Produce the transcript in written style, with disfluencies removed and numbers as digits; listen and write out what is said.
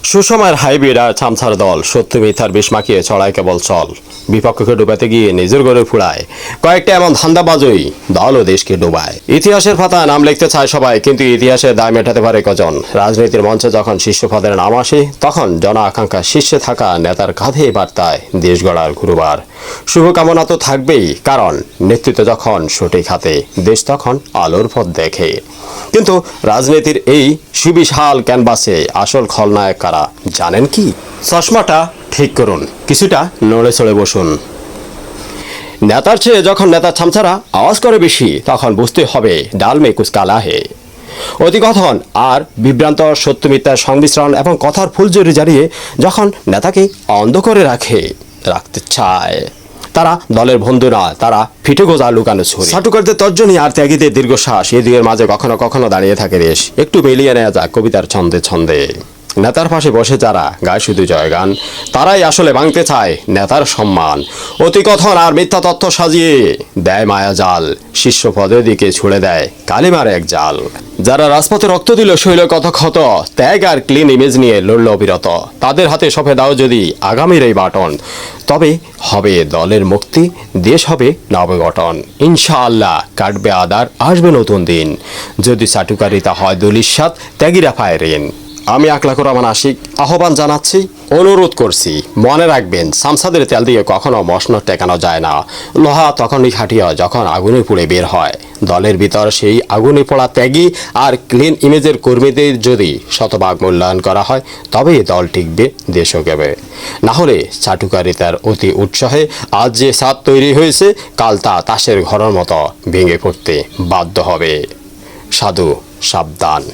সুসময়ের hybrid আর ছামছার দল সত্য মিথ্যার বিষ মাখিয়ে ছড়ায় কেবল চল, বিপক্ষকে ডুবাতে গিয়ে নিজের গড়ে ফুড়ায় কয়েকটা এমন ধান্দাবাজই দল ও দেশকে ডুবায়। ইতিহাসের পাতায় নাম লিখতে চায় সবাই, কিন্তু ইতিহাসের দায় মেটাতে পারে কজন? রাজনীতির মঞ্চে যখন শীর্ষ পদের নাম আসে, তখন জন আকাঙ্ক্ষা শীর্ষে থাকা নেতার কাঁধে বার্তায় দেশ গড়ার গুরুবার। শুভকামনা তো থাকবেই, কারণ নেতৃত্ব যখন সঠিক হাতে, দেশ তখন আলোর পথ দেখে। কিন্তু রাজনীতির এই সুবিশাল ক্যানভাসে আসল খলনায়ক কারা জানেন কি? চশমাটা ঠিক করুন, কিছুটা নড়ে চড়ে বসুন। নেতার চেয়ে যখন নেতার ছামছাড়া আওয়াজ করে বেশি, তখন বুঝতে হবে ডাল মে কুছ কালা হে। অতিকথন আর বিভ্রান্ত সত্য মিথ্যার সংমিশ্রণ এবং কথার ফুলঝুরি জ্বালিয়ে যখন নেতাকে অন্ধ করে রাখতে চায়, তারা দলের বন্ধু না, তারা ফিটে গোজা লুকানো ছুরি। চাটুকারদের তর্জনী আর ত্যাগীদের দীর্ঘশ্বাস, এই দুয়ের মাঝে কখনো কখনো দাঁড়িয়ে থাকে দেশ। একটু মিলিয়ে নেওয়া যাক কবিতার ছন্দে ছন্দে। নেতার পাশে বসে যারা গায় শুধু জয়গান, তারাই আসলে ভাঙতে চায় নেতার সম্মান। অতিকথন আর মিথ্যা তথ্য সাজিয়ে দেয় মায়া জাল, শীর্ষ পদের দিকে ছুড়ে দেয় কালিমার এক জাল। যারা রাজপথে রক্ত দিল, শৈল কত ক্ষত, ত্যাগ আর ক্লিন ইমেজ নিয়ে লড়ল অবিরত, তাদের হাতে সঁপে দাও যদি আগামীর এই বাটন, তবে হবে দলের মুক্তি, দেশ হবে নবগঠন। ইনশাআল্লাহ কাটবে আদার, আসবে নতুন দিন। যদি চাটুকারিতা হয় দুলিশ্বাত, ত্যাগীরা পায় ঋণ। আমি আকলাকুর রহমান আশিক আহ্বান জানাচ্ছি, অনুরোধ করছি, মনে রাখবেন সামসাদের তেল দিয়ে কখনো মশন টেকানো যায় না। লোহা তখনই খাটিয়া যখন আগুনে পুড়ে বের হয়। দলের ভিতর সেই আগুনে পোড়া ত্যাগী আর ক্লিন ইমেজের কর্মীদের যদি শতভাগ মূল্যায়ন করা হয়, তবে দল টিকবে, দেশও গেবে। না হলে চাটুকারিতার অতি উৎসাহে আজ যে ছাদ তৈরি হয়েছে, কাল তা তাসের ঘরের মতো ভেঙে পড়তে বাধ্য হবে। সাধু সাবধান।